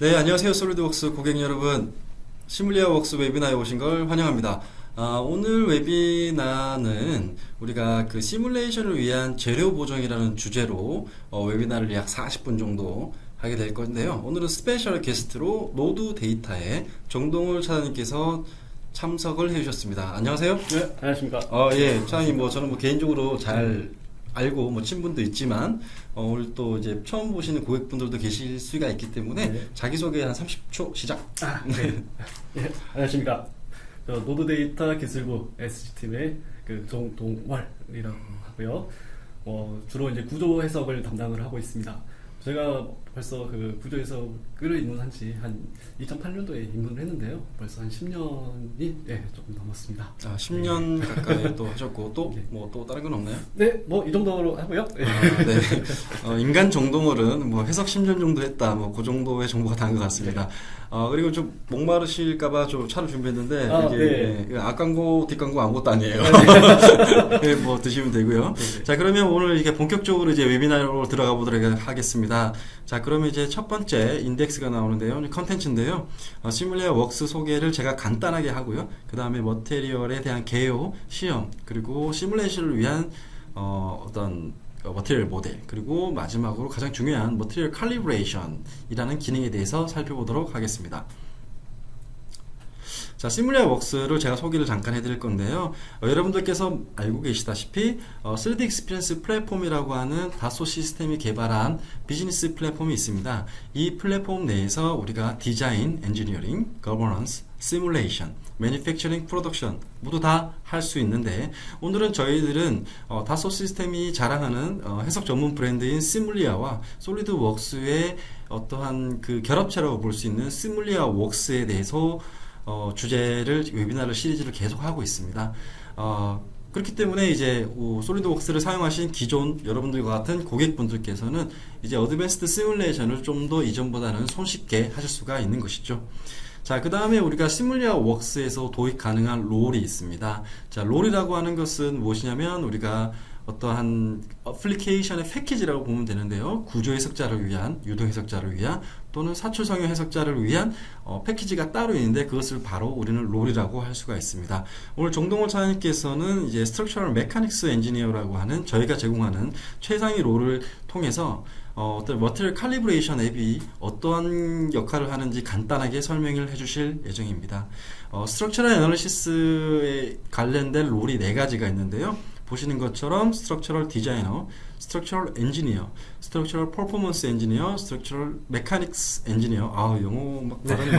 네, 안녕하세요. 솔리드웍스 고객 여러분. 시뮬리아웍스 웨비나에 오신 걸 환영합니다. 오늘 웨비나는 우리가 그 시뮬레이션을 위한 재료 보정이라는 주제로 웨비나를 약 40분 정도 하게 될 건데요. 오늘은 스페셜 게스트로 노드 데이터의 정동훈 차장님께서 참석을 해주셨습니다. 안녕하세요. 네, 안녕하십니까. 예, 차장님, 저는 개인적으로 잘 알고 친분도 있지만 오늘 또 이제 처음 보시는 고객분들도 계실 수가 있기 때문에 네. 자기소개 한 30초 시작. 네. 네, 안녕하십니까. 저 노드 데이터 기술부 SG팀의 그 정동월이라고 하고요. 주로 이제 구조 해석을 담당을 하고 있습니다. 제가 벌써 그 구조 해석을 입문한 지 한 2008년도에 입문을 했는데요. 벌써 한 10년이 조금 넘었습니다. 10년 가까이 또 하셨고 또 네. 또 다른 건 없나요? 네, 이 정도로 하고요. 네. 네. 인간 정동월은 해석 10년 정도 했다. 그 정도의 정보가 단 것 같습니다. 그리고 좀 목마르실까봐 좀 차를 준비했는데 이게 앞광고 뒷광고 아무것도 아니에요. 네, 드시면 되고요. 네. 자, 그러면 오늘 이게 본격적으로 이제 웨비나로 들어가 보도록 하겠습니다. 자, 그러면 이제 첫 번째 인덱스가 나오는데요. 컨텐츠인데요. 시뮬리아 웍스 소개를 제가 간단하게 하고요. 그 다음에 머티리얼에 대한 개요, 시험, 그리고 시뮬레이션을 위한 어떤 머티리얼 모델, 그리고 마지막으로 가장 중요한 머티리얼 칼리브레이션이라는 기능에 대해서 살펴보도록 하겠습니다. 자, 시뮬리아 웍스를 제가 소개를 잠깐 해드릴 건데요. 여러분들께서 알고 계시다시피 3D 익스피리언스 플랫폼이라고 하는 다소 시스템이 개발한 비즈니스 플랫폼이 있습니다. 이 플랫폼 내에서 우리가 디자인, 엔지니어링, 거버넌스, 시뮬레이션, 매니팩처링, 프로덕션 모두 다 할 수 있는데, 오늘은 저희들은 다소 시스템이 자랑하는 해석 전문 브랜드인 시뮬리아와 솔리드웍스의 어떠한 그 결합체라고 볼 수 있는 시뮬리아 웍스에 대해서 주제를 웨비나를 시리즈를 계속 하고 있습니다. 그렇기 때문에 이제 솔리드웍스를 사용하신 기존 여러분들과 같은 고객분들께서는 이제 어드밴스드 시뮬레이션을 좀 더 이전보다는 손쉽게 하실 수가 있는 것이죠. 자, 그 다음에 우리가 시뮬리아 웍스에서 도입 가능한 롤이 있습니다. 자, 롤이라고 하는 것은 무엇이냐면 우리가 어떠한 어플리케이션의 패키지라고 보면 되는데요. 구조 해석자를 위한, 유도 해석자를 위한, 또는 사출 성형 해석자를 위한 패키지가 따로 있는데, 그것을 바로 우리는 롤이라고 할 수가 있습니다. 오늘 정동원 차장님께서는 이제 스트럭처럴 메카닉스 엔지니어라고 하는 저희가 제공하는 최상위 롤을 통해서 어떤 머티리얼 칼리브레이션 앱이 어떠한 역할을 하는지 간단하게 설명을 해주실 예정입니다. 스트럭처럴 애널리시스에 관련된 롤이 4가지가 있는데요. 보시는 것처럼 스트럭처럴 디자이너, 스트럭처럴 엔지니어, 스트럭처럴 퍼포먼스 엔지니어, 스트럭처럴 메카닉스 엔지니어, 영어 발음이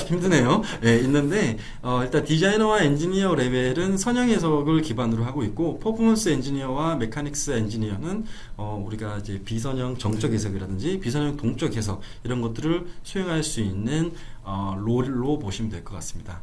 힘드네요. 네, 있는데 일단 디자이너와 엔지니어 레벨은 선형 해석을 기반으로 하고 있고, 퍼포먼스 엔지니어와 메카닉스 엔지니어는 우리가 이제 비선형 정적 해석이라든지 비선형 동적 해석 이런 것들을 수행할 수 있는 롤로 보시면 될 것 같습니다.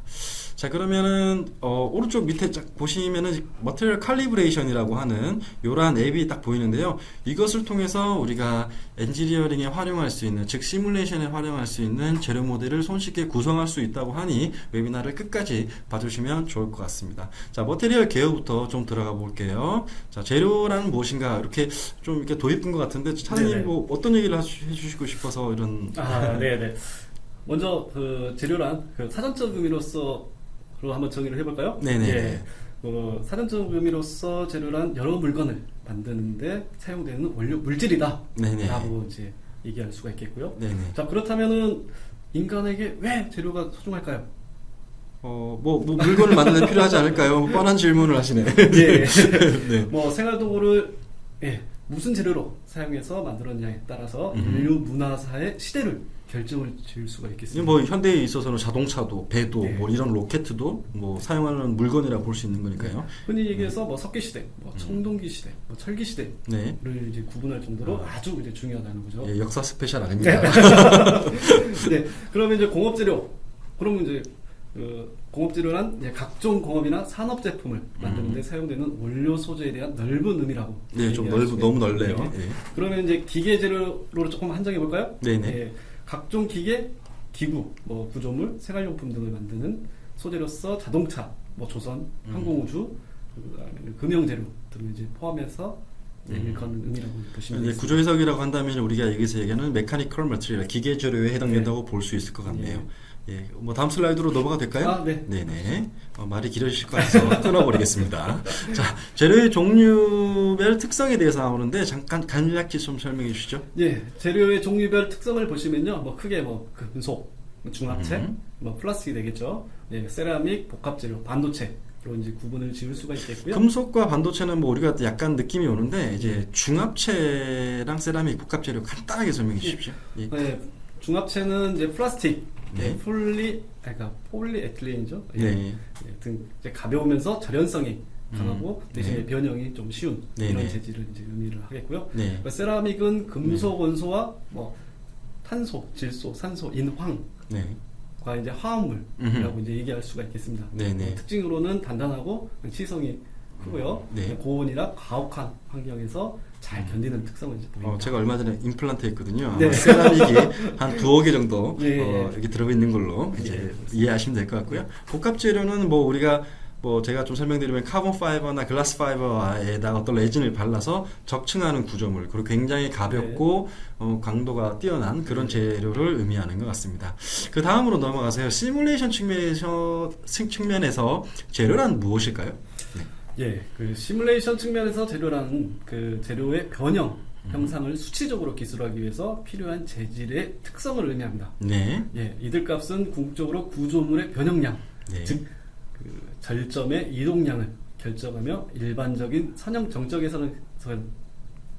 자, 그러면은 오른쪽 밑에 쫙 보시면은 머티리얼 칼리브레이션이라고 하는 요러한 앱이 딱 보이는데요. 이것을 통해서 우리가 엔지니어링에 활용할 수 있는, 즉 시뮬레이션에 활용할 수 있는 재료 모델을 손쉽게 구성할 수 있다고 하니 웨비나를 끝까지 봐주시면 좋을 것 같습니다. 자, 머티리얼 개요부터 좀 들어가 볼게요. 자, 재료란 무엇인가, 이렇게 좀 이렇게 도입된 것 같은데 차장님 어떤 얘기를 해주시고 싶어서 이런. 네네. 먼저 그 재료란 그 사전적 의미로서 한번 정의를 해볼까요? 네네. 사전적 의미로서 재료란 여러 물건을 만드는데 사용되는 원료 물질이다. 네네. 라고 이제 얘기할 수가 있겠고요. 네네. 자, 그렇다면은 인간에게 왜 재료가 소중할까요? 물건을 만드는 데 필요하지 않을까요? 뻔한 질문을 하시네. 예. 네. 생활도구를 무슨 재료로 사용해서 만들었냐에 따라서 인류 문화사의 시대를 결정을 지을 수가 있겠습니다. 현대에 있어서는 자동차도, 배도, 이런 로켓도 사용하는 물건이라 볼 수 있는 거니까요. 흔히 얘기해서 석기 시대, 청동기 시대, 철기 시대를 이제 구분할 정도로 아주 이제 중요하다는 거죠. 예, 역사 스페셜 아닙니다. 네. 그러면 이제 공업 재료. 그러면 이제 공업 재료란 이제 각종 공업이나 산업 제품을 만드는데 사용되는 원료 소재에 대한 넓은 의미라고. 네, 좀 너무 넓네요. 네. 그러면 이제 기계 재료로 조금 한정해 볼까요? 네네. 각종 기계, 기구, 구조물, 생활용품 등을 만드는 소재로서 자동차, 조선, 항공우주, 그다음에 금형 재료 등을 이제 포함해서 일컫는 의미라고 보시면 이제 되겠습니다. 구조 해석이라고 한다면 우리가 여기서 얘기하는 메카니컬 머티리얼, 기계 재료에 해당된다고 볼 수 있을 것 같네요. 예, 뭐 다음 슬라이드로 넘어가 될까요? 아, 네. 네네. 말이 길어지실 것 같아서 끊어버리겠습니다. 자, 재료의 종류별 특성에 대해서 나오는데 잠깐 간략히 좀 설명해 주시죠. 예, 재료의 종류별 특성을 보시면요, 뭐 크게 뭐 금속, 중합체, 뭐 플라스틱이 되겠죠. 예, 세라믹, 복합재료, 반도체로 이제 구분을 지을 수가 있겠고요. 금속과 반도체는 뭐 우리가 약간 느낌이 오는데 이제 중합체랑 세라믹, 복합재료 간단하게 설명해 주십시오. 예. 네, 중합체는 이제 플라스틱, 네. 그러니까 폴리에틸렌이죠. 예, 네. 예, 등 이제 가벼우면서 절연성이 강하고 대신에 네. 변형이 좀 쉬운 네, 이런 네. 재질을 이제 의미를 하겠고요. 네. 그러니까 세라믹은 금속 원소와 뭐 탄소, 질소, 산소, 인황과 네. 이제 화합물이라고 이제 얘기할 수가 있겠습니다. 네, 네. 특징으로는 단단하고 치성이 크고요. 네. 고온이나 가혹한 환경에서 잘 견디는 특성을 이제 보입니다. 제가 얼마 전에 임플란트 했거든요. 네. 세라믹이 한 2억 개 정도 예. 이렇게 들어있는 걸로 이제 예. 이해하시면 될 것 같고요. 복합 재료는 뭐 우리가 뭐 제가 좀 설명드리면 카본 파이버나 글라스 파이버에다가 어떤 레진을 발라서 적층하는 구조물, 그리고 굉장히 가볍고 강도가 뛰어난 그런 재료를 의미하는 것 같습니다. 그 다음으로 넘어가서요. 시뮬레이션 측면에서 재료란 무엇일까요? 예, 그 시뮬레이션 측면에서 재료라는 그 재료의 변형, 형상을 수치적으로 기술하기 위해서 필요한 재질의 특성을 의미합니다. 네. 예, 이들 값은 궁극적으로 구조물의 변형량, 네. 즉 그 절점의 이동량을 결정하며 일반적인 선형 정적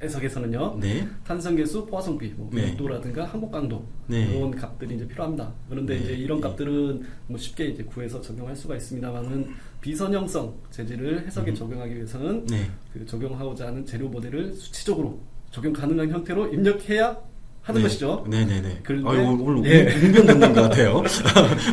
해석에서는요, 네. 탄성계수, 포화성비, 뭐 네. 밀도라든가 항복 강도 네. 이런 값들이 이제 필요합니다. 그런데 네. 이제 이런 네. 값들은 뭐 쉽게 이제 구해서 적용할 수가 있습니다만은 비선형성 재질을 해석에 적용하기 위해서는 네. 그 적용하고자 하는 재료 모델을 수치적으로 적용 가능한 형태로 입력해야 하는 네. 것이죠. 네네네. 그런데- 오늘 예. 웅변 듣는 것 같아요.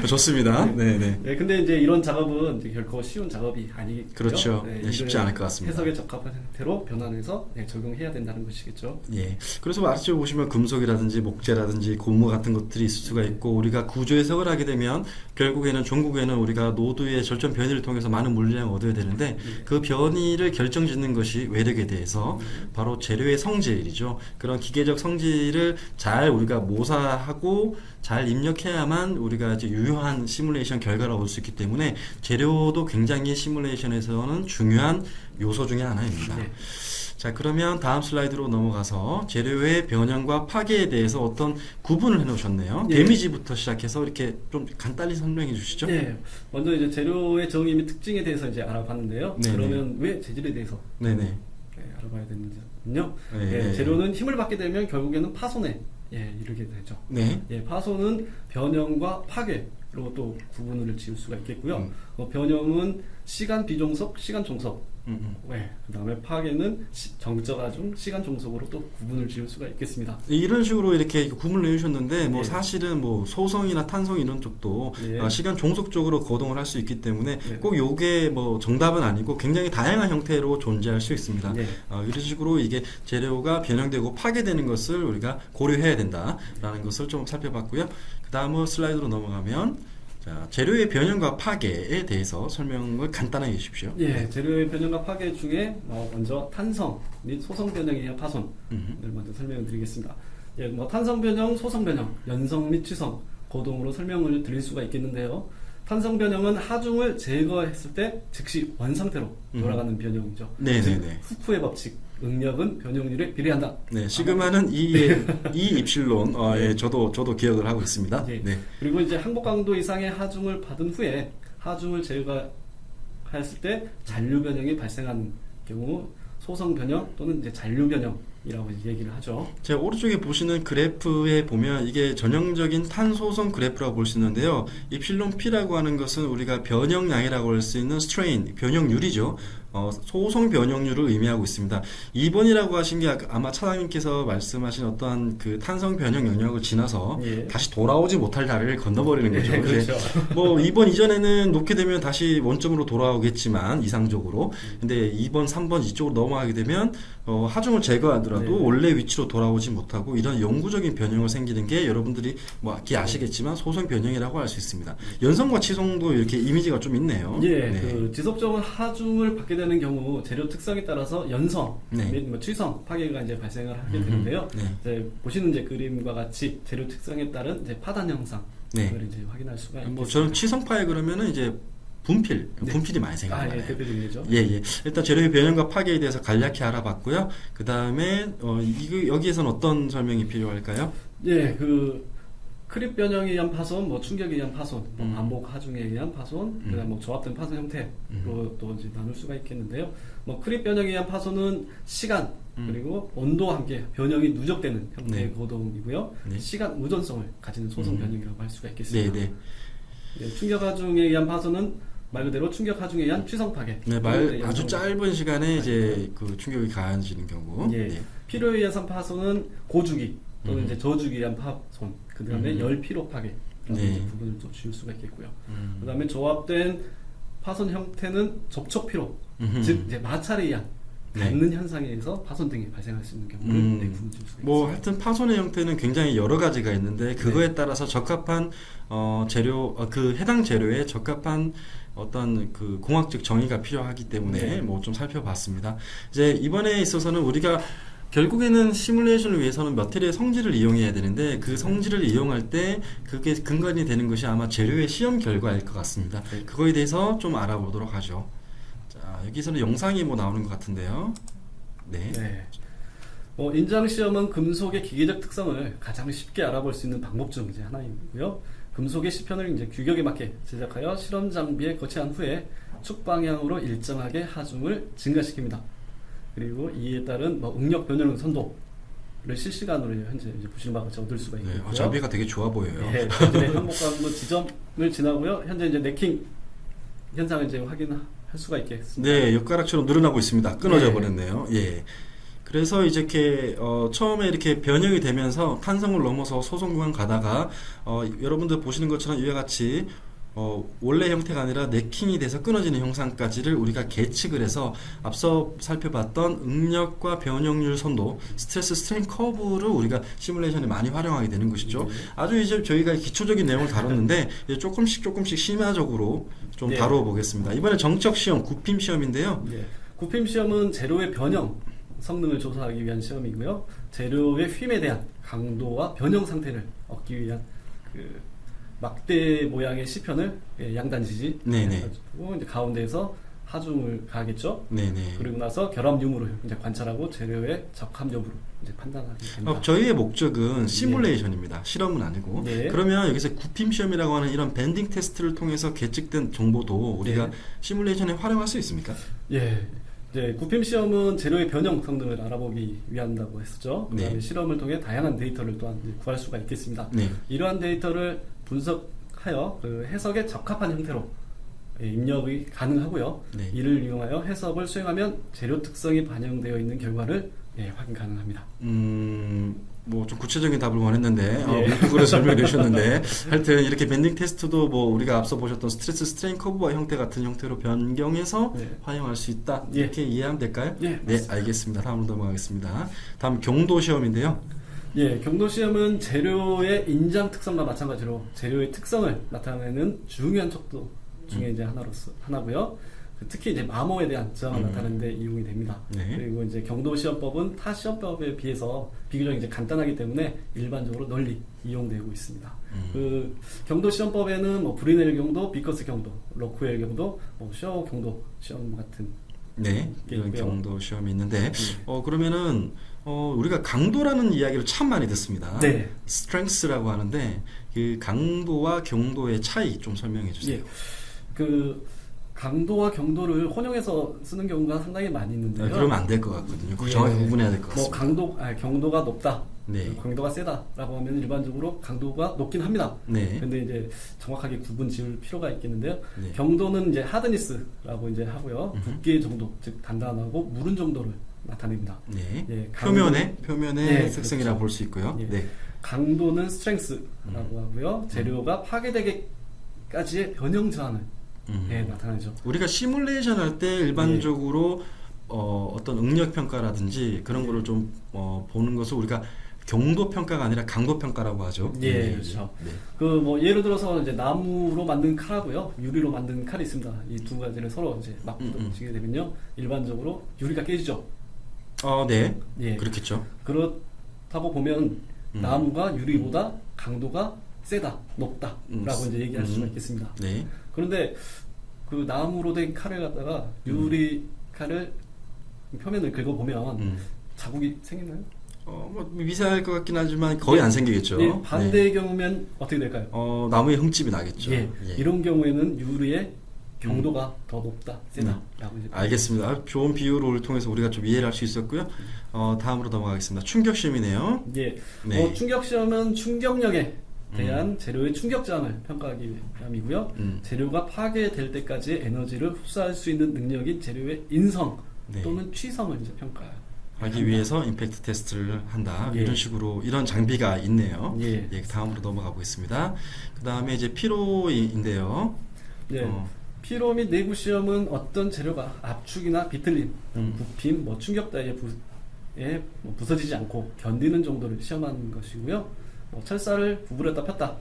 좋습니다. 네네. 네, 근데 이제 이런 작업은 이제 결코 쉬운 작업이 아니겠죠. 그렇죠. 네, 쉽지 이를 않을 것 같습니다. 해석에 적합한 형태로 변환해서 적용해야 된다는 것이겠죠. 예. 그래서 아래쪽에 보시면 금속이라든지 목재라든지 고무 같은 것들이 있을 수가 있고, 우리가 구조 해석을 하게 되면 결국에는 종국에는 우리가 노드의 절전 변이를 통해서 많은 물량을 얻어야 되는데 그 변이를 결정짓는 것이 외력에 대해서 바로 재료의 성질이죠. 그런 기계적 성질을 잘 우리가 모사하고 잘 입력해야만 우리가 이제 유효한 시뮬레이션 결과를 얻을 수 있기 때문에 재료도 굉장히 시뮬레이션에서는 중요한 요소 중에 하나입니다. 네. 자, 그러면 다음 슬라이드로 넘어가서 재료의 변형과 파괴에 대해서 어떤 구분을 해놓으셨네요. 예. 데미지부터 시작해서 이렇게 좀 간단히 설명해 주시죠. 네, 먼저 이제 재료의 정의 및 특징에 대해서 이제 알아봤는데요. 네네. 그러면 왜 재질에 대해서 네네. 알아봐야 되는지요? 네. 재료는 힘을 받게 되면 결국에는 파손에 이르게 되죠. 네. 파손은 변형과 파괴로 또 구분을 지을 수가 있겠고요. 변형은 시간 비종속, 시간 종속. 그다음에 파괴는 정적 아중, 시간 종속으로 또 구분을 지을 수가 있겠습니다. 이런 식으로 이렇게 구분을 해주셨는데 뭐 예. 사실은 뭐 소성이나 탄성 이런 쪽도 예. 시간 종속적으로 거동을 할 수 있기 때문에 예. 꼭 요게 뭐 정답은 아니고 굉장히 다양한 형태로 존재할 수 있습니다. 예. 이런 식으로 이게 재료가 변형되고 파괴되는 것을 우리가 고려해야 된다라는 것을 좀 살펴봤고요. 그 다음 슬라이드로 넘어가면 자, 재료의 변형과 파괴에 대해서 설명을 간단하게 해주십시오. 재료의 변형과 파괴 중에 먼저 탄성 및 소성 변형에 의한 파손을 먼저 설명을 드리겠습니다. 탄성 변형, 소성 변형, 연성 및 취성, 고동으로 설명을 드릴 수가 있겠는데요. 탄성 변형은 하중을 제거했을 때 즉시 원상태로 돌아가는 변형이죠. 네네네. 후쿠의 법칙, 응력은 변형률에 비례한다. 네, 시그마는 이 입실론, 저도 기억을 하고 있습니다. 예. 네. 그리고 이제 항복 강도 이상의 하중을 받은 후에 하중을 제거했을 때 잔류 변형이 발생하는 경우 소성 변형 또는 이제 잔류 변형이라고 얘기를 하죠. 제가 오른쪽에 보시는 그래프에 보면 이게 전형적인 탄소성 그래프라고 볼 수 있는데요. 입실론 P라고 하는 것은 우리가 변형량이라고 할 수 있는 스트레인, 변형률이죠. 소성 변형률을 의미하고 있습니다. 2번이라고 하신 게 아마 차장님께서 말씀하신 어떠한 그 탄성 변형 영역을 지나서 다시 돌아오지 못할 다리를 건너버리는 거죠. 그렇죠. 뭐 2번 이전에는 놓게 되면 다시 원점으로 돌아오겠지만 이상적으로, 근데 2번, 3번 이쪽으로 넘어가게 되면 하중을 제거하더라도 원래 위치로 돌아오지 못하고 이런 영구적인 변형을 생기는 게 여러분들이 뭐 아시겠지만 소성 변형이라고 할 수 있습니다. 연성과 치성도 이렇게 이미지가 좀 있네요. 그 지속적인 하중을 받게 되는 되는 경우 재료 특성에 따라서 연성, 네. 및 뭐 취성, 파괴가 이제 발생을 하게 되는데요. 네. 이제 보시는 이제 그림과 같이 재료 특성에 따른 이제 파단 형상을 네. 이제 확인할 수가 있습니다. 뭐 저는 치성파에 그러면은 이제 분필이 많이 생각나요. 예, 대표적이죠. 예. 일단 재료의 변형과 파괴에 대해서 간략히 알아봤고요. 그 다음에 이거 여기에서는 어떤 설명이 필요할까요? 예, 그 크립 변형에 의한 파손, 뭐 충격에 의한 파손, 뭐 반복 하중에 의한 파손, 그다음 뭐 조합된 파손 형태로 또 이제 나눌 수가 있겠는데요. 뭐 크립 변형에 의한 파손은 시간 그리고 온도와 함께 변형이 누적되는 형태의 네. 고동이고요. 네. 시간 우전성을 가지는 소성 변형이라고 할 수가 있겠습니다. 네. 예, 충격 하중에 의한 파손은 말 그대로 충격 하중에 의한 취성 파괴. 네, 아주 짧은 시간에 이제 그 충격이 가해지는 경우. 예. 네. 피로에 의한 파손은 고주기 또는 이제 저주기에 의한 파손. 그 다음에 열 피로 파괴. 네. 부분을 또 지울 수가 있겠고요. 그 다음에 조합된 파손 형태는 접촉 피로, 즉 이제 마찰에 의한 네. 닿는 현상에 의해서 파손 등이 발생할 수 있는 경우를 네, 구분 지을 수가 뭐 있습니다. 하여튼 파손의 형태는 굉장히 여러 가지가 있는데 그거에 따라서 적합한 재료 그 해당 재료에 적합한 어떤 그 공학적 정의가 필요하기 때문에 네. 뭐 좀 살펴봤습니다. 이제 이번에 있어서는 우리가 결국에는 시뮬레이션을 위해서는 머티리얼의 성질을 이용해야 되는데 그 성질을 이용할 때 그게 근간이 되는 것이 아마 재료의 시험 결과일 것 같습니다. 네. 그거에 대해서 좀 알아보도록 하죠. 자, 여기서는 영상이 뭐 나오는 것 같은데요. 네. 네. 인장 시험은 금속의 기계적 특성을 가장 쉽게 알아볼 수 있는 방법 중 이제 하나이고요. 금속의 시편을 이제 규격에 맞게 제작하여 실험 장비에 거치한 후에 축 방향으로 일정하게 하중을 증가시킵니다. 그리고 이에 따른 응력 변형 선도를 실시간으로 현재 이제 보시는 바와 같이 얻을 수가 네. 있고요. 장비가 되게 좋아 보여요. 네, 현재 행복감도 지점을 지나고요. 현재 이제 네킹 현상을 이제 확인할 수가 있겠습니다. 네, 엿가락처럼 늘어나고 있습니다. 끊어져 네. 버렸네요. 예. 그래서 이제 이렇게 처음에 이렇게 변형이 되면서 탄성을 넘어서 소송 구간 가다가 여러분들 보시는 것처럼 이와 같이 원래 형태가 아니라 네킹이 돼서 끊어지는 형상까지를 우리가 계측을 해서 앞서 살펴봤던 응력과 변형률 선도, 스트레스 스트레인 커브를 우리가 시뮬레이션에 많이 활용하게 되는 것이죠. 아주 이제 저희가 기초적인 내용을 다뤘는데 이제 조금씩 심화적으로 좀 네. 다루어 보겠습니다. 이번에 정적 시험, 굽힘 시험인데요. 예. 굽힘 시험은 재료의 변형 성능을 조사하기 위한 시험이고요. 재료의 휨에 대한 강도와 변형 상태를 얻기 위한 그 막대 모양의 시편을 양단 지지 네네. 해가지고 이제 가운데에서 하중을 가하겠죠. 네네. 그리고 나서 결합 유무를 이제 관찰하고 재료의 적합 여부를 이제 판단하게 됩니다. 저희의 목적은 시뮬레이션입니다. 실험은 아니고. 네. 그러면 여기서 굽힘 시험이라고 하는 이런 밴딩 테스트를 통해서 계측된 정보도 우리가 네. 시뮬레이션에 활용할 수 있습니까? 예. 이제 굽힘 시험은 재료의 변형 성능을 알아보기 위한다고 했었죠. 그다음에 네. 실험을 통해 다양한 데이터를 또한 이제 구할 수가 있겠습니다. 네. 이러한 데이터를 분석하여 그 해석에 적합한 형태로 입력이 가능하고요. 네. 이를 이용하여 해석을 수행하면 재료 특성이 반영되어 있는 결과를 확인 가능합니다. 뭐 좀 구체적인 답을 원했는데 예. 물뚝으로 설명해 주셨는데 하여튼 이렇게 밴딩 테스트도 뭐 우리가 앞서 보셨던 스트레스 스트레인 커브와 형태 같은 형태로 변경해서 네. 활용할 수 있다. 예. 이렇게 이해하면 될까요? 예, 네, 맞습니다. 알겠습니다. 다음으로 넘어가겠습니다. 다음 경도 시험인데요. 예, 경도 시험은 재료의 인장 특성과 마찬가지로 재료의 특성을 나타내는 중요한 척도 중에 이제 하나고요. 특히 이제 마모에 대한 저항을 나타내는 데 이용이 됩니다. 네. 그리고 이제 경도 시험법은 타 시험법에 비해서 비교적 이제 간단하기 때문에 일반적으로 널리 이용되고 있습니다. 그 경도 시험법에는 뭐 브리넬 경도, 비커스 경도, 로쿠엘 경도, 뭐 셔오 경도 시험 같은 네, 게 이런 있고요. 경도 시험이 있는데 그러면은 우리가 강도라는 이야기를 참 많이 듣습니다. 네. strength라고 하는데 그 강도와 경도의 차이 좀 설명해 주세요. 예. 그 강도와 경도를 혼용해서 쓰는 경우가 상당히 많이 있는데요. 그러면 안 될 것 같거든요. 예. 정확히 구분해야 될 것 뭐 같습니다. 경도가 높다, 네. 강도가 세다라고 하면 일반적으로 강도가 높긴 합니다. 네. 근데 이제 정확하게 구분 지을 필요가 있겠는데요. 네. 경도는 이제 하드니스라고 이제 하고요. 두께 정도, 즉 단단하고 무른 정도를 나타냅니다. 네. 예, 표면의 네, 특성이라고 그렇죠. 볼 수 있고요. 예. 네. 강도는 스트렝스라고 하고요. 재료가 파괴되기까지의 변형 저항을 나타나죠. 우리가 시뮬레이션 할 때 일반적으로 어떤 응력 평가라든지 그런 거를 좀 보는 것을 우리가 경도 평가가 아니라 강도 평가라고 하죠. 예, 그렇죠. 네. 그 뭐 예를 들어서 이제 나무로 만든 칼하고요, 유리로 만든 칼이 있습니다. 이 두 가지를 서로 이제 막 붙이게 되면요, 일반적으로 유리가 깨지죠. 네. 예. 그렇겠죠. 그렇다고 보면 나무가 유리보다 강도가 세다, 높다라고 이제 얘기할 수가 있겠습니다. 네. 그런데 그 나무로 된 칼을 갖다가 유리 칼을 표면을 긁어보면 자국이 생기나요? 뭐 미세할 것 같긴 하지만 거의 안 생기겠죠. 예, 반대의 경우면 어떻게 될까요? 나무에 흠집이 나겠죠. 예, 이런 경우에는 유리의 경도가 더 높다, 세다라고 이제 알겠습니다. 좋은 비유를 통해서 우리가 좀 이해를 할 수 있었고요. 다음으로 넘어가겠습니다. 충격 시험이네요. 예, 네. 충격 시험은 충격력에 대한 재료의 충격장을 평가하기 위함이고요. 재료가 파괴될 때까지 에너지를 흡수할 수 있는 능력인 재료의 인성 네. 또는 취성을 이제 평가해요. 하기 위해서 임팩트 테스트를 한다. 예. 이런 식으로 이런 장비가 있네요. 예. 다음으로 넘어가 보겠습니다. 그 다음에 이제 피로인데요. 네. 피로 및 내구 시험은 어떤 재료가 압축이나 비틀림, 부핌, 충격 따위에 부서지지 않고 견디는 정도를 시험하는 것이고요. 철사를 구부렸다 폈다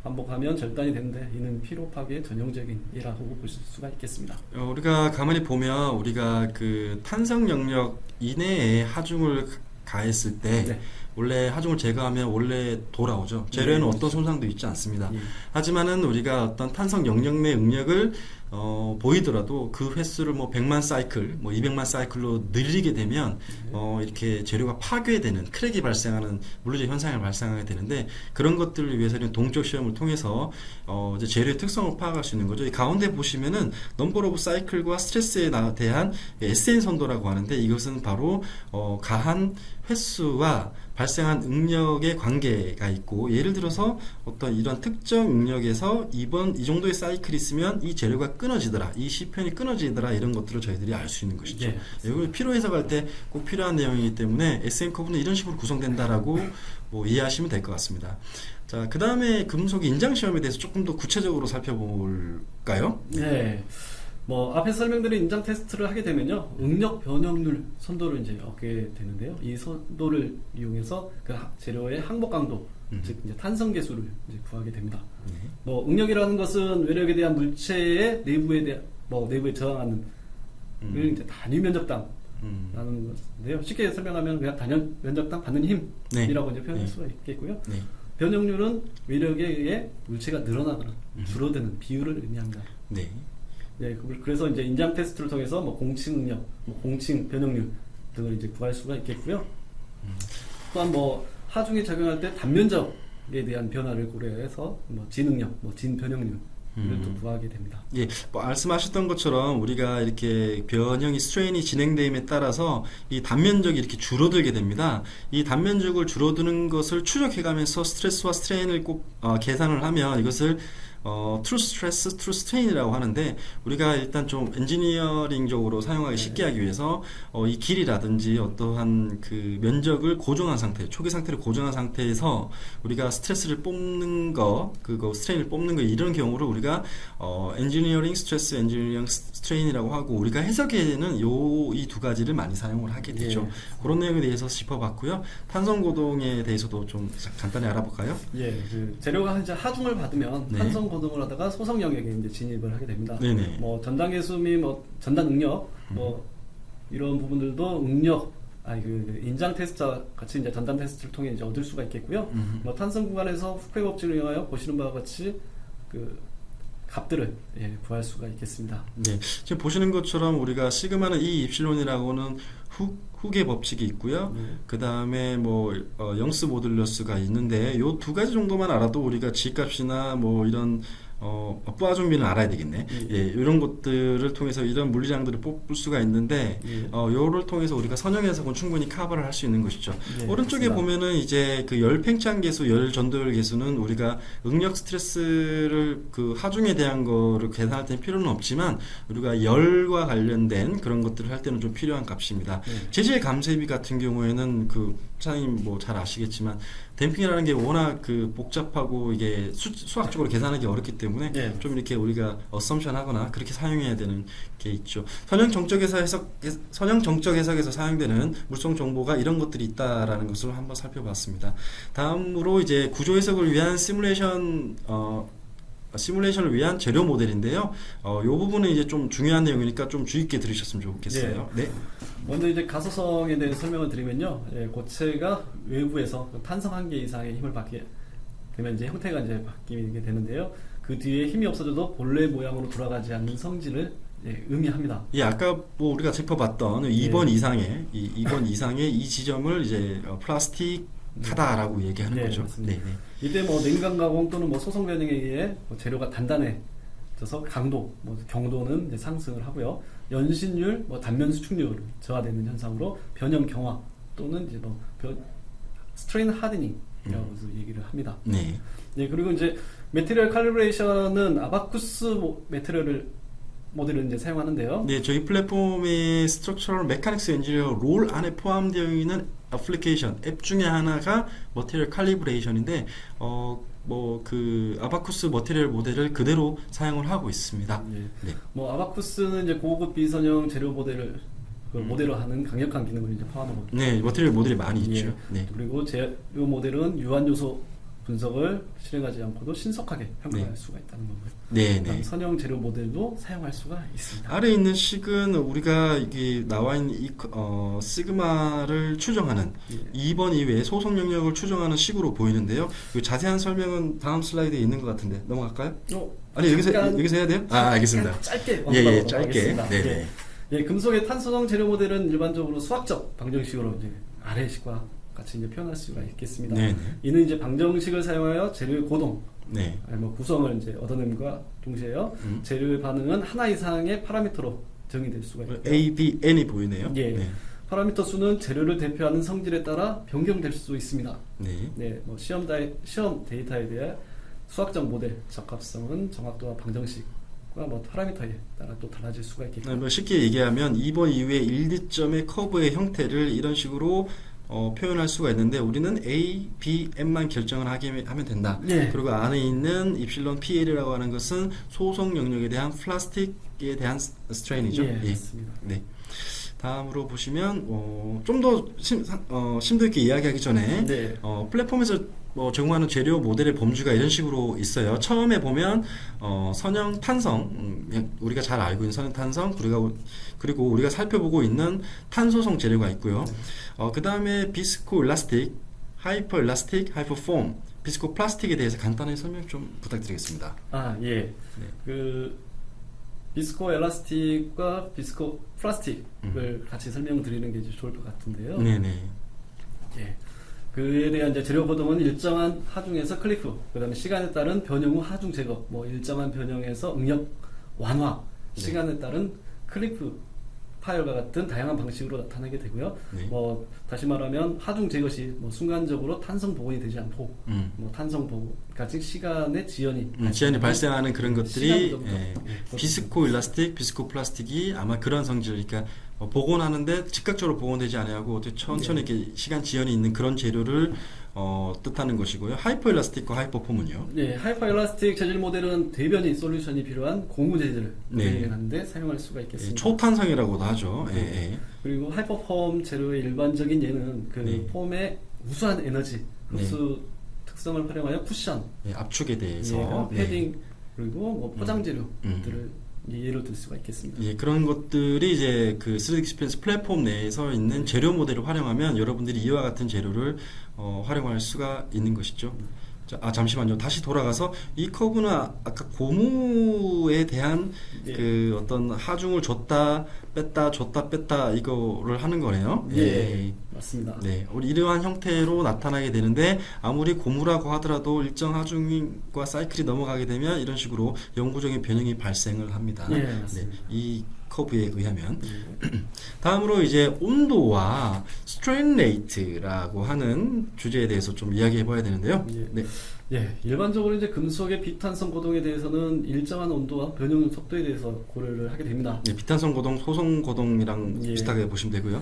반복하면 절단이 되는데 이는 피로 파괴의 전형적인 예라고 보실 수가 있겠습니다. 우리가 가만히 보면 우리가 그 탄성 영역 이내에 하중을 가했을 때 네. 원래 하중을 제거하면 원래 돌아오죠. 재료에는 어떤 손상도 있지 않습니다. 하지만은 우리가 어떤 탄성 영역 내 응력을 보이더라도 그 횟수를 100만 사이클, 200만 사이클로 늘리게 되면 이렇게 재료가 파괴되는 크랙이 발생하는 물리적 현상이 발생하게 되는데 그런 것들을 위해서는 동적 시험을 통해서 이제 재료의 특성을 파악할 수 있는 거죠. 이 가운데 보시면은 넘버 오브 사이클과 스트레스에 대한 SN 선도라고 하는데 이것은 바로 가한 횟수와 발생한 응력의 관계가 있고 예를 들어서 어떤 이런 특정 응력에서 이 정도의 사이클이 있으면 이 재료가 끊어지더라 이 시편이 끊어지더라 이런 것들을 저희들이 알 수 있는 것이죠. 이걸 피로 해석할 때 꼭 필요한 내용이기 때문에 SN 커브는 이런 식으로 구성된다라고 이해하시면 될 것 같습니다. 자, 그 다음에 금속 인장 시험에 대해서 조금 더 구체적으로 살펴볼까요? 네. 앞에 설명드린 인장 테스트를 하게 되면요, 응력 변형률 선도를 이제 얻게 되는데요. 이 선도를 이용해서 그 재료의 항복 강도, 즉 이제 탄성 계수를 이제 구하게 됩니다. 응력이라는 것은 외력에 대한 물체의 내부에 저항하는 을 이제 단위 면적당 라는 건데요. 쉽게 설명하면 그냥 단위 면적당 받는 힘이라고 이제 표현할 수가 있겠고요. 변형률은 외력에 의해 물체가 늘어나거나 줄어드는 비율을 의미합니다. 네. 네, 그래서 이제 인장 테스트를 통해서 공칭 응력, 공칭 변형률 등을 이제 구할 수가 있겠고요. 또한 하중에 적용할 때 단면적에 대한 변화를 고려해서 진응력, 진변형률 이를 또 구하게 됩니다. 예, 말씀하셨던 것처럼 우리가 이렇게 변형이 스트레인이 진행됨에 따라서 이 단면적이 이렇게 줄어들게 됩니다. 이 단면적을 줄어드는 것을 추적해가면서 스트레스와 스트레인을 꼭 계산을 하면 이것을 true stress, true strain이라고 하는데 우리가 일단 좀 엔지니어링적으로 사용하기 쉽게 하기 위해서 이 길이라든지 어떠한 그 면적을 고정한 상태, 초기 상태를 고정한 상태에서 우리가 스트레스를 뽑는 거, 스트레인을 뽑는 거 이런 경우를 우리가 엔지니어링 스트레스, 엔지니어링 스트레인이라고 하고 우리가 해석에는 이 두 가지를 많이 사용을 하게 되죠. 그런 내용에 대해서 짚어봤고요. 탄성 고동에 대해서도 좀 간단히 알아볼까요? 예, 재료가 이제 하중을 받으면 탄성 고동을 하다가 소성 영역에 이제 진입을 하게 됩니다. 네네. 전단 계수 및 전단 응력, 이런 부분들도 응력, 인장 테스트와 같이 이제 전단 테스트를 통해 이제 얻을 수가 있겠고요. 탄성 구간에서 후크의 법칙을 이용하여 보시는 바와 같이 값들을 구할 수가 있겠습니다. 네, 지금 보시는 것처럼 우리가 시그마는 E 입실론이라고는 훅의 법칙이 있고요. 그 다음에 영스 모듈러스가 있는데 요 두 가지 정도만 알아도 우리가 G값이나 이런 뿌아종비는 알아야 되겠네. 이런 것들을 통해서 이런 물리량들을 뽑을 수가 있는데 요를 통해서 우리가 선형 해석은 충분히 커버를 할 수 있는 것이죠. 오른쪽에 보면은 이제 그 열 팽창 계수, 열 전도열 계수는 우리가 응력 스트레스를 그 하중에 대한 거를 계산할 때는 필요는 없지만 우리가 열과 관련된 그런 것들을 할 때는 좀 필요한 값입니다. 재질 감쇄비 같은 경우에는 사장님 잘 아시겠지만 댐핑이라는 게 워낙 복잡하고 이게 수학적으로 계산하기 어렵기 때문에 때문에 예. 좀 이렇게 우리가 어썸션하거나 그렇게 사용해야 되는 게 있죠. 선형 정적 해석에서 사용되는 물성 정보가 이런 것들이 있다라는 것을 한번 살펴봤습니다. 다음으로 이제 구조 해석을 위한 시뮬레이션을 위한 재료 모델인데요. 이 부분은 이제 좀 중요한 내용이니까 좀 주의 깊게 들으셨으면 좋겠어요. 네. 먼저 이제 가소성에 대해 설명을 드리면요. 고체가 외부에서 탄성 한계 이상의 힘을 받게 되면 이제 형태가 이제 바뀌게 되는데요. 그 뒤에 힘이 없어져도 본래 모양으로 돌아가지 않는 성질을 의미합니다. 예, 아까 뭐 우리가 짚어봤던 2번 이상의 2번 이상의 이 지점을 이제 플라스틱하다라고 얘기하는 거죠. 맞습니다. 이때 뭐 냉각 가공 또는 뭐 소성 변형에 의해 재료가 단단해져서 강도, 경도는 이제 상승을 하고요. 연신율, 단면 수축률 저하되는 현상으로 변형 경화 또는 이제 스트레인 하드닝이라고 얘기를 합니다. 네. 그리고 이제 매트리얼 칼리브레이션은 아바쿠스 모델을 이제 사용하는데요. 네, 저희 플랫폼의 스트럭처럴 메카닉스 엔지니어 롤 안에 포함되어 있는 애플리케이션 앱 중에 하나가 머티리얼 칼리브레이션인데 그 아바쿠스 머티리얼 모델을 그대로 사용을 하고 있습니다. 네. 아바쿠스는 이제 고급 비선형 재료 모델을 모델로 하는 강력한 기능을 이제 포함하고 네, 머티리얼 모델이 많이 있죠. 네. 그리고 재료 모델은 유한 요소 분석을 실행하지 않고도 신속하게 평가할 수가 있다는 거고요. 네. 선형 재료 모델도 사용할 수가 있습니다. 아래 있는 식은 우리가 이게 나와 있는 시그마를 추정하는 2번 이외에 소속 영역을 추정하는 식으로 보이는데요. 자세한 설명은 다음 슬라이드에 있는 것 같은데 넘어갈까요? 아니 여기서 해야 돼요? 알겠습니다. 짧게 짧게. 네. 금속의 탄소성 재료 모델은 일반적으로 수학적 방정식으로 이제 아래식과 같이 이제 표현할 수가 있겠습니다. 네네. 이는 이제 방정식을 사용하여 재료의 고동, 네. 구성을 이제 얻어냄과 동시에요. 재료의 반응은 하나 이상의 파라미터로 정의될 수가 있고요. A, B, N이 보이네요. 예. 네. 파라미터 수는 재료를 대표하는 성질에 따라 변경될 수 있습니다. 네. 시험 데이터에 대해 수학적 모델 적합성은 정확도와 방정식과 파라미터에 따라 또 달라질 수가 있겠죠. 쉽게 얘기하면 2번 이후에 일디점의 커브의 형태를 이런 식으로 표현할 수가 있는데 우리는 A, B, M만 결정을 하면 된다. 그리고 안에 있는 입실론 PL이라고 하는 것은 소속 영역에 대한 플라스틱에 대한 스트레인이죠. 맞습니다. 네. 다음으로 보시면 좀 더 심도 있게 이야기하기 전에 플랫폼에서 제공하는 재료 모델의 범주가 이런 식으로 있어요. 처음에 보면 선형 탄성, 우리가 잘 알고 있는 선형 탄성, 그리고 우리가 살펴보고 있는 탄소성 재료가 있고요. 그 다음에 비스코 일라스틱, 하이퍼 일라스틱, 하이퍼 폼, 비스코 플라스틱에 대해서 간단하게 설명 좀 부탁드리겠습니다. 비스코 엘라스틱과 비스코 플라스틱을 같이 설명드리는 게 이제 좋을 것 같은데요. 네네. 그에 대한 이제 재료 고동은 일정한 하중에서 클리프, 그다음에 시간에 따른 변형 후 하중 제거, 일정한 변형에서 응력 완화, 시간에 따른 클리프 파열과 같은 다양한 방식으로 나타나게 되고요. 다시 말하면 하중 제거 시 순간적으로 탄성 복원이 되지 않고 탄성 복원까지 시간의 지연이 발생하는 그런 것들이 비스코 일라스틱, 비스코 플라스틱이 아마 그런 성질, 그러니까 복원하는데 즉각적으로 복원되지 않아고 천천히 이렇게 시간 지연이 있는 그런 재료를 뜻하는 것이고요. 하이퍼 일라스틱과 하이퍼 폼은요? 하이퍼 일라스틱 재질 모델은 대변인 솔루션이 필요한 고무 재질을 대변하는데 사용할 수가 있겠습니다. 초탄성이라고도 하죠. 그리고 하이퍼 폼 재료의 일반적인 예는 폼의 우수한 에너지 흡수 특성을 활용하여 쿠션, 압축에 대해서 패딩, 그리고 포장 재료들을 예로 들 수가 있겠습니다. 그런 것들이 이제 그 3D 익스피리언스 플랫폼 내에서 있는 재료 모델을 활용하면 여러분들이 이와 같은 재료를 활용할 수가 있는 것이죠. 잠시만요. 다시 돌아가서 이 커브는 아까 고무에 대한 그 어떤 하중을 줬다 뺐다 이거를 하는 거네요. 맞습니다. 우리 이러한 형태로 나타나게 되는데 아무리 고무라고 하더라도 일정 하중과 사이클이 넘어가게 되면 이런 식으로 영구적인 변형이 발생을 합니다. 맞습니다. 이 커브에 의하면. 다음으로 이제 온도와 스트레인 레이트라고 하는 주제에 대해서 좀 이야기해 봐야 되는데요. 일반적으로 이제 금속의 비탄성 고동에 대해서는 일정한 온도와 변형 속도에 대해서 고려를 하게 됩니다. 비탄성 고동, 소성 고동이랑 비슷하게 보시면 되고요.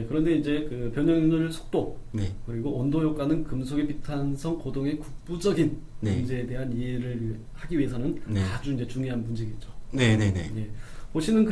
그런데 이제 그 변형률 속도 네. 그리고 온도 효과는 금속의 비탄성 고동의 국부적인 네. 문제에 대한 이해를 하기 위해서는 네. 아주 이제 중요한 문제겠죠. 네네네. 예. 보시는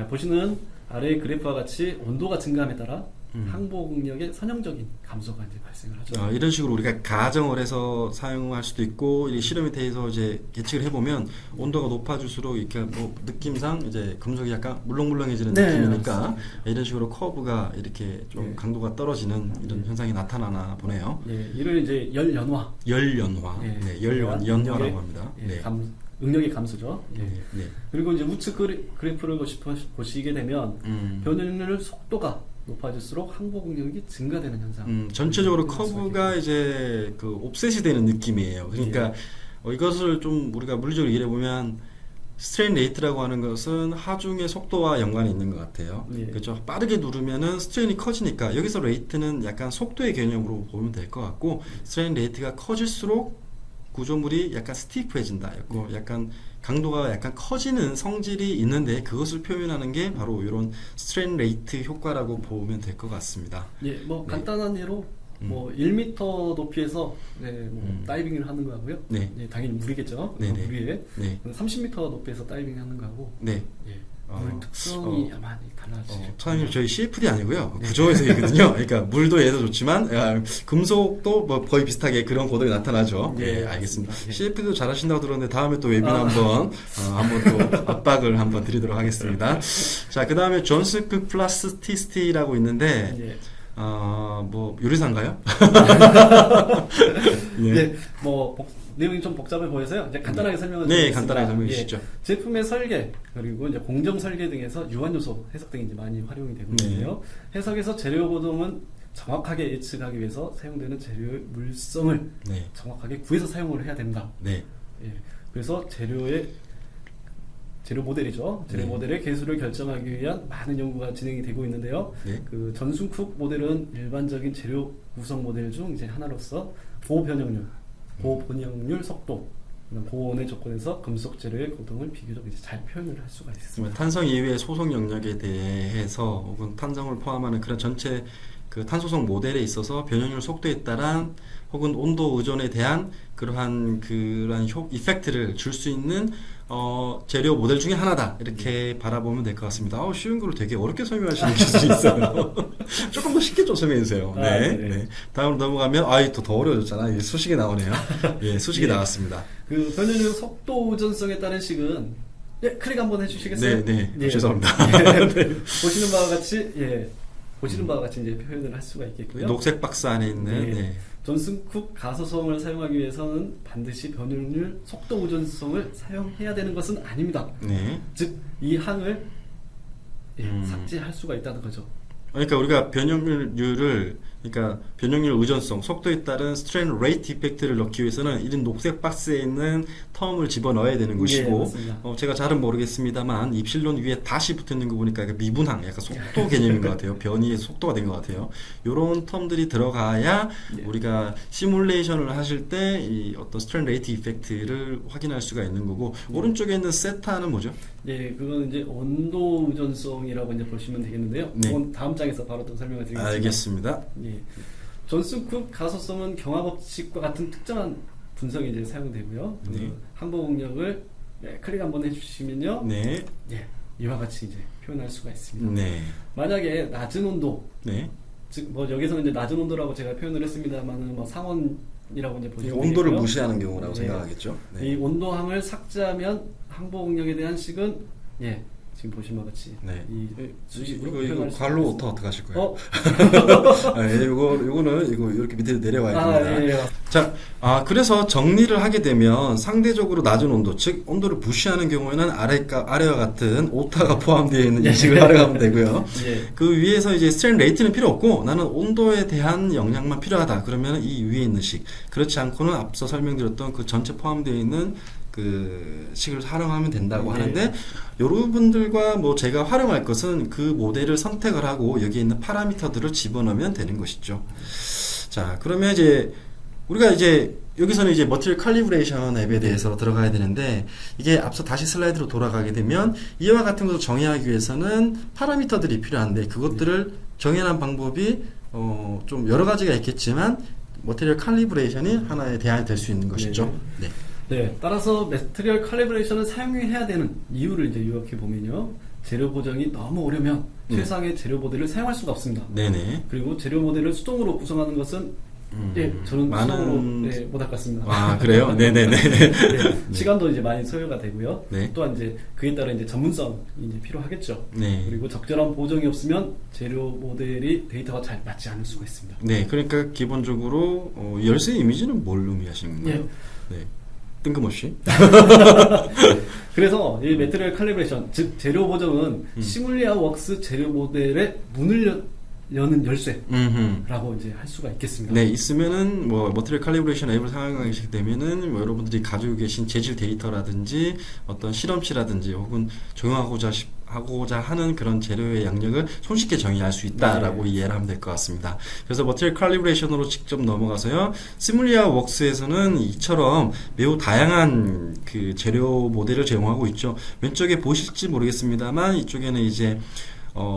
보시는 아래의 그래프와 같이 온도가 증가함에 따라 항복 능력의 선형적인 감소가 이제 발생을 하죠. 이런 식으로 우리가 가정을 해서 사용할 수도 있고 이 실험에 대해서 이제 예측을 해보면 온도가 높아질수록 이렇게 뭐 느낌상 이제 금속이 약간 물렁물렁해지는 네, 느낌이니까 맞습니다. 이런 식으로 커브가 이렇게 좀 네. 강도가 떨어지는 이런 현상이 나타나나 보네요. 예, 이를 이제 열연화, 열연화, 예, 네, 연화라고 능력의- 합니다. 예, 네. 응력의 감소죠. 예. 네. 네. 그리고 이제 우측 그래프를 보시게 되면 음. 변율 속도가 높아질수록 항복 능력이 증가되는 현상. 전체적으로 확인할 수가 커브가 이제 그 옵셋이 되는 느낌이에요. 그러니까 이것을 좀 우리가 물리적으로 이해해 보면 스트레인 레이트라고 하는 것은 하중의 속도와 연관이 있는 것 같아요. 예. 그렇죠. 빠르게 누르면은 스트레인이 커지니까 여기서 레이트는 약간 속도의 개념으로 보면 될 것 같고 스트레인 레이트가 커질수록 구조물이 약간 스티프해진다. 약간 강도가 약간 커지는 성질이 있는데 그것을 표현하는 게 바로 이런 스트레인 레이트 효과라고 보면 될 것 같습니다. 예, 뭐 네. 간단한 예로 뭐 1m 높이에서 뭐 다이빙을 하는 거하고요. 네. 예, 당연히 물이겠죠. 네네. 물 위에 네. 30m 높이에서 다이빙하는 거하고 네. 예, 어, 물 특성이 아마 달라지죠. 차장님 저희 CFD 아니고요 구조해석이거든요. 그러니까 물도 얘도 좋지만 금속도 뭐 거의 비슷하게 그런 고도가 나타나죠. 네, 예, 알겠습니다. 맞습니다. 예. CFD도 잘하신다고 들었는데 다음에 또 웨비나 한번 또 압박을 한번 드리도록 하겠습니다. 자, 그 다음에 존스크 플라스티시티라고 있는데 예. 뭐 요리사인가요? 예. 네, 뭐 내용이 좀 복잡해 보여서요. 이제 간단하게 설명을 네, 드리겠습니다. 간단하게 설명해 예, 주시죠. 제품의 설계 그리고 이제 공정 설계 등에서 유한 요소 해석 등이 이제 많이 활용이 되고 네. 있는데요. 해석에서 재료 고동은 정확하게 예측하기 위해서 사용되는 재료의 물성을 네, 정확하게 구해서 사용을 해야 된다. 네, 예, 그래서 재료 모델이죠. 재료 네. 모델의 개수를 결정하기 위한 많은 연구가 진행이 되고 있는데요. 네. 그 전순쿡 모델은 일반적인 재료 구성 모델 중 이제 하나로서 고변형률, 고본형률 속도, 고온의 조건에서 금속 재료의 고동을 비교적 이제 잘 표현을 할 수가 있습니다. 탄성 이외의 소속 영역에 대해서 혹은 탄성을 포함하는 그런 전체 그 탄소성 모델에 있어서 변형률 속도에 따른 혹은 온도 의존에 대한 그러한 이펙트를 줄 수 있는 재료 모델 중에 하나다 이렇게 바라보면 될 것 같습니다. 쉬운 걸 되게 어렵게 설명하시는 기술이 있어요. 조금 더 쉽게 좀 설명해 주세요. 네. 네. 네. 다음으로 넘어가면 더 어려워졌잖아. 이게 수식이 나오네요. 예, 수식이 예. 나왔습니다. 그 변형률 속도 의존성에 따른 식은 클릭 한번 해주시겠어요? 네, 네. 예. 죄송합니다. 네. 보시는 바와 같이 이제 표현을 할 수가 있겠고요. 녹색 박스 안에 있는 네. 네. 존슨쿡 가소성을 사용하기 위해서는 반드시 변형률 속도 의존성을 사용해야 되는 것은 아닙니다. 네. 즉 이 항을 삭제할 수가 있다는 거죠. 그러니까 우리가 변형률 의존성, 속도에 따른 스트레인 레이트 이펙트를 넣기 위해서는 이런 녹색 박스에 있는 텀을 집어넣어야 되는 것이고, 맞습니다. 제가 잘은 모르겠습니다만 입실론 위에 다시 붙어있는 거 보니까 미분항, 약간 속도 개념인 것 같아요. 변이의 속도가 된 것 같아요. 이런 텀들이 들어가야 우리가 시뮬레이션을 하실 때 이 어떤 스트레인 레이트 이펙트를 확인할 수가 있는 거고, 오른쪽에 있는 세타는 뭐죠? 예, 그건 이제 온도 의존성이라고 이제 보시면 되겠는데요. 네. 그건 다음 장에서 바로 또 설명을 드리겠습니다. 알겠습니다. 예. 존슨쿡 가소성은 경화 법칙과 같은 특정한 분석이 이제 사용되고요. 네. 항복 능력을 클릭 한번 해주시면요. 네. 예, 이와 같이 이제 표현할 수가 있습니다. 네. 만약에 낮은 온도, 네. 즉 뭐 여기서는 이제 낮은 온도라고 제가 표현을 했습니다만은 뭐 상온이라고 이제 이 보시면 온도를 되겠고요. 무시하는 경우라고 네. 생각하겠죠. 네. 이 온도항을 삭제하면 항복 능력에 대한 식은 지금 보신 바와 같이 네. 이 수식으로 이거 표현할 수가 관로 있습니다. 어떻게 하실 거예요? 요거는 이렇게 밑으로 내려와야 됩니다. 자, 그래서 정리를 하게 되면 상대적으로 낮은 온도, 즉 온도를 무시하는 경우에는 아래와 같은 오타가 포함되어 있는 인식을 활용하면 되고요. 예. 그 위에서 이제 스트레인 레이트는 필요 없고 나는 온도에 대한 영향만 필요하다. 그러면 이 위에 있는 식. 그렇지 않고는 앞서 설명드렸던 그 전체 포함되어 있는 그 식을 활용하면 된다고 하는데, 여러분들과 뭐 제가 활용할 것은 그 모델을 선택을 하고 여기에 있는 파라미터들을 집어넣으면 되는 것이죠. 자, 그러면 이제 우리가 이제 여기서는 이제 머티리얼 칼리브레이션 앱에 대해서 들어가야 되는데, 이게 앞서 다시 슬라이드로 돌아가게 되면 이와 같은 것을 정의하기 위해서는 파라미터들이 필요한데 그것들을 정의하는 방법이 좀 여러 가지가 있겠지만 머티리얼 칼리브레이션이 하나의 대안이 될 수 있는 것이죠. 네. 네, 따라서 매트리얼 칼리브레이션을 사용해야 되는 이유를 이제 요약해 보면요. 재료 보정이 너무 어려면 최상의 재료 모델을 사용할 수가 없습니다. 네네. 그리고 재료 모델을 수동으로 구성하는 것은 저는 수동으로 못할 것 같습니다. 아, 그래요? 네네네. 네, 시간도 이제 많이 소요가 되고요. 네. 또한 이제 그에 따라 이제 전문성이 이제 필요하겠죠. 네. 그리고 적절한 보정이 없으면 재료 모델이 데이터가 잘 맞지 않을 수가 있습니다. 네, 그러니까 기본적으로 열쇠 이미지는 뭘 의미하시는 거예요? 네. 뜬금없이. 그래서 이 매트리얼 칼리브레이션, 즉 재료 보정은 시뮬리아 웍스 재료 모델의 문을 여는 열쇠라고 이제 할 수가 있겠습니다. 네, 있으면은 뭐 머티리얼 칼리브레이션 앱을 사용하시게 되면은 뭐 여러분들이 가지고 계신 재질 데이터라든지 어떤 실험치라든지 혹은 적용하고자 하는 그런 재료의 양력을 손쉽게 정의할 수 있다라고 이해를 하면 될 것 같습니다. 그래서 머티리얼 칼리브레이션으로 직접 넘어가서요. 시뮬리아 웍스에서는 이처럼 매우 다양한 그 재료 모델을 제공하고 있죠. 왼쪽에 보실지 모르겠습니다만 이쪽에는 이제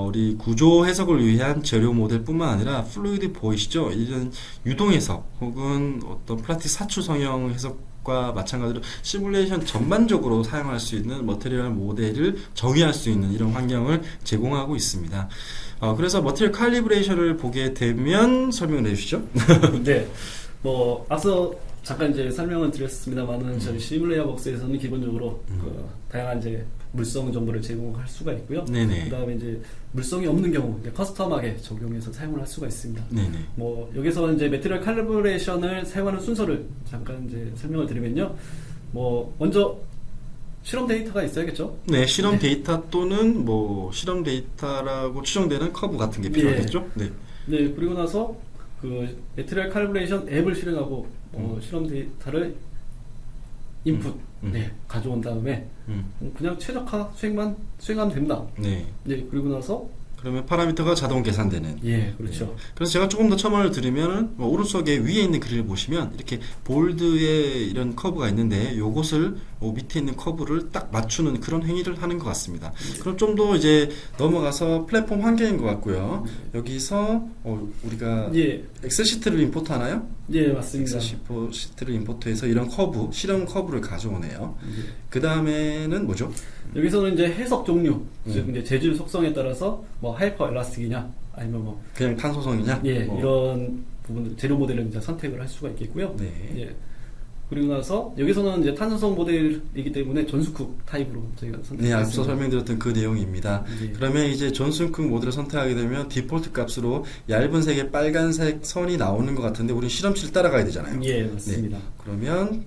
우리 구조 해석을 위한 재료 모델뿐만 아니라 플루이드 보이시죠? 이런 유동 해석 혹은 어떤 플라스틱 사출 성형 해석과 마찬가지로 시뮬레이션 전반적으로 사용할 수 있는 머티리얼 모델을 정의할 수 있는 이런 환경을 제공하고 있습니다. 그래서 머티리얼 칼리브레이션을 보게 되면 설명을 해주시죠. 네, 뭐 앞서 잠깐 이제 설명을 드렸습니다만은 저희 시뮬레이어 벅스에서는 기본적으로 그 다양한 이제 물성 정보를 제공할 수가 있고요. 네네. 그다음에 이제 물성이 없는 경우 이제 커스텀하게 적용해서 사용을 할 수가 있습니다. 네네. 뭐 여기서 이제 매트리얼 칼리브레이션을 사용하는 순서를 잠깐 이제 설명을 드리면요. 뭐 먼저 실험 데이터가 있어야겠죠. 네, 실험 데이터 또는 뭐 실험 데이터라고 추정되는 커브 같은 게 필요하겠죠. 네. 네, 그리고 나서 그 매트리얼 칼리브레이션 앱을 실행하고 실험 데이터를 인풋 가져온 다음에 그냥 최적화 수행하면 됩니다. 네. 네, 그리고 나서 그러면 파라미터가 자동 계산되는. 예, 그렇죠. 네. 그래서 제가 조금 더 첨언을 드리면은 오른쪽에 위에 있는 그림을 보시면 이렇게 볼드에 이런 커브가 있는데 요것을 밑에 있는 커브를 딱 맞추는 그런 행위를 하는 것 같습니다. 그럼 좀 더 이제 넘어가서 플랫폼 환경인 것 같고요. 여기서 우리가 엑셀 시트를 임포트 하나요? 예, 맞습니다. 엑셀 시트를 임포트해서 이런 커브, 실험 커브를 가져오네요. 그 다음에는 뭐죠? 여기서는 이제 해석 종류, 즉 이제 재질 속성에 따라서 뭐 하이퍼 엘라스틱이냐, 아니면 뭐 그냥 탄소성이냐, 이런 부분들 재료 모델을 이제 선택을 할 수가 있겠고요. 네. 예. 그리고 나서 여기서는 이제 탄소성 모델이기 때문에 존스쿡 타입으로 저희가 선택했습니다. 네, 앞서 설명드렸던 그 내용입니다. 그러면 이제 존슨쿡 모델을 선택하게 되면 디폴트 값으로 얇은 색의 빨간색 선이 나오는 것 같은데 우리 실험치를 따라가야 되잖아요. 예, 맞습니다. 네. 그러면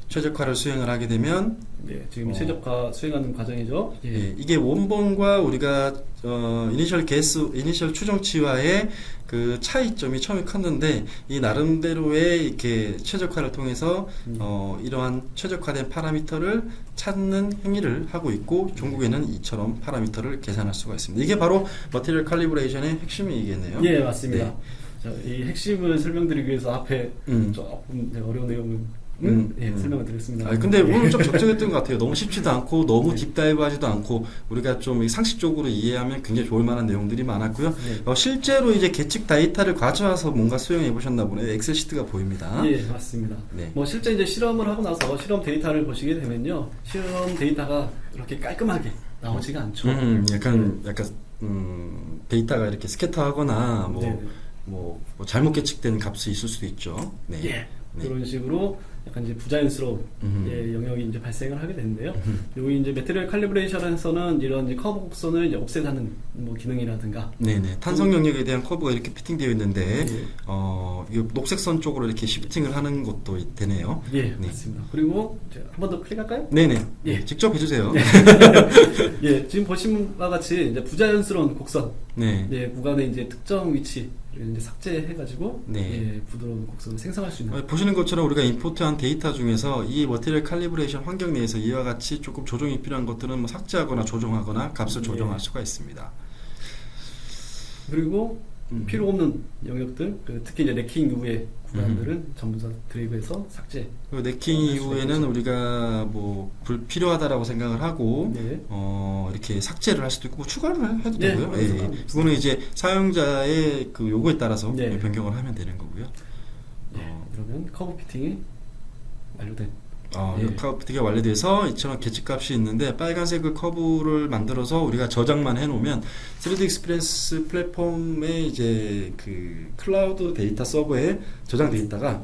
최적화를 수행을 하게 되면 지금 최적화 수행하는 과정이죠. 이게 원본과 우리가 이니셜 추정치와의 그 차이점이 처음에 컸는데 이 나름대로의 이렇게 최적화를 통해서 이러한 최적화된 파라미터를 찾는 행위를 하고 있고 종국에는 이처럼 파라미터를 계산할 수가 있습니다. 이게 바로 머티리얼 칼리브레이션의 핵심이겠네요. 예, 맞습니다. 자, 이 핵심을 설명드리기 위해서 앞에 조금 어려운 내용은 설명을 드렸습니다. 근데 오늘 좀 적절했던 것 같아요. 너무 쉽지도 않고 너무 딥다이브 하지도 않고 우리가 좀 상식적으로 이해하면 굉장히 좋을 만한 내용들이 많았고요. 실제로 이제 계측 데이터를 가져와서 뭔가 수행해 보셨나 보네요. 엑셀 시트가 보입니다. 예, 맞습니다. 뭐 실제 이제 실험을 하고 나서 실험 데이터를 보시게 되면요, 실험 데이터가 이렇게 깔끔하게 나오지가 않죠. 약간 데이터가 이렇게 스캐터하거나 뭐 잘못 계측된 값이 있을 수도 있죠. 네. 그런 식으로 약간 이제 부자연스러운 영역이 이제 발생을 하게 되는데요. 여기 이제 매트리얼 칼리브레이션에서는 이런 이제 커브 곡선을 이제 옵셋하는 뭐 기능이라든가. 네네. 탄성 영역에 대한 커브가 이렇게 피팅되어 있는데, 이 녹색 선 쪽으로 이렇게 시프팅을 하는 것도 되네요. 예, 맞습니다. 그리고 한 번 더 클릭할까요? 네네. 직접 해주세요. 예, 지금 보신 바와 같이 이제 부자연스러운 곡선. 구간의 이제 특정 위치. 이제 삭제해가지고 부드러운 곡선을 생성할 수 있는. 보시는 것처럼 우리가 임포트한 데이터 중에서 이 머티리얼 칼리브레이션 환경 내에서 이와 같이 조금 조정이 필요한 것들은 뭐 삭제하거나 조정하거나 값을 조정할 수가 있습니다. 그리고 필요 없는 영역들, 특히 이제 네킹 이후의 구간들은 전부 다 드래그해서 삭제. 그 네킹 이후에는 우리가 뭐 불필요하다라고 생각을 하고 네. 이렇게 삭제를 할 수도 있고 뭐 추가를 해도 네, 되고요. 그래서 그거는 이제 사용자의 그 요구에 따라서 네. 변경을 하면 되는 거고요. 그러면 커브 피팅이 완료된. 이 커브가 완료돼서 이처럼 계측값이 있는데 빨간색 커브를 만들어서 우리가 저장만 해놓으면 3D 익스피리언스 플랫폼에 이제 그 클라우드 데이터 서버에 저장돼 있다가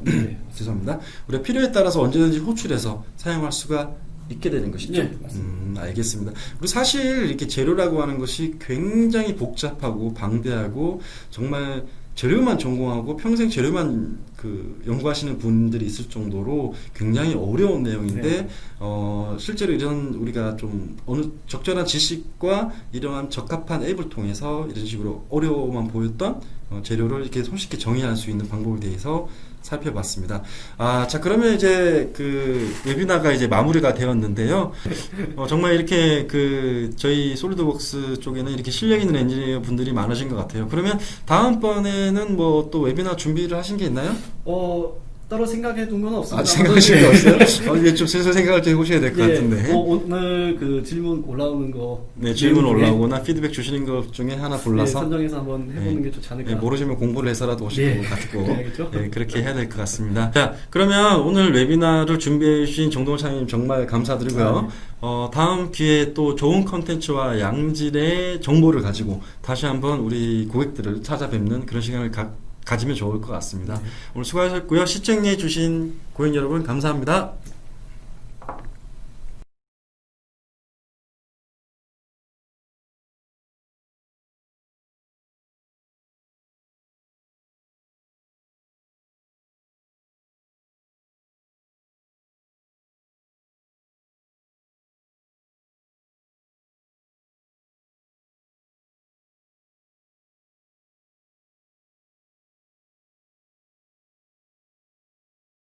죄송합니다. 우리가 필요에 따라서 언제든지 호출해서 사용할 수가 있게 되는 것이죠. 네, 맞습니다. 알겠습니다. 그리고 사실 이렇게 재료라고 하는 것이 굉장히 복잡하고 방대하고 정말 재료만 전공하고 평생 재료만 그 연구하시는 분들이 있을 정도로 굉장히 어려운 내용인데 네. 실제로 이런 우리가 좀 어느 적절한 지식과 이러한 적합한 앱을 통해서 이런 식으로 어려움만 보였던 재료를 이렇게 손쉽게 정의할 수 있는 방법에 대해서 살펴봤습니다. 자, 그러면 이제 그 웨비나가 이제 마무리가 되었는데요. 정말 이렇게 그 저희 솔리드웍스 쪽에는 이렇게 실력 있는 엔지니어 분들이 많으신 것 같아요. 그러면 다음번에는 뭐 또 웨비나 준비를 하신 게 있나요? 따로 생각해 둔 건 없습니다. 생각하신 거 없어요? 이제 좀 슬슬 생각을 좀 해보셔야 될 것 같은데. 오늘 그 질문 올라오는 거. 네, 질문 올라오거나 피드백 주시는 것 중에 하나 골라서 선정해서 한번 해보는 게 좋지 않을까. 모르시면 공부를 해서라도 오실 것 같고 그래야겠죠? 그렇게 해야 될 것 같습니다. 자, 그러면 오늘 웨비나를 준비해 주신 정동원 차장님 정말 감사드리고요. 다음 기회에 또 좋은 컨텐츠와 양질의 정보를 가지고 다시 한번 우리 고객들을 찾아뵙는 그런 시간을 가지면 좋을 것 같습니다. 오늘 수고하셨고요. 시청해 주신 고객 여러분 감사합니다.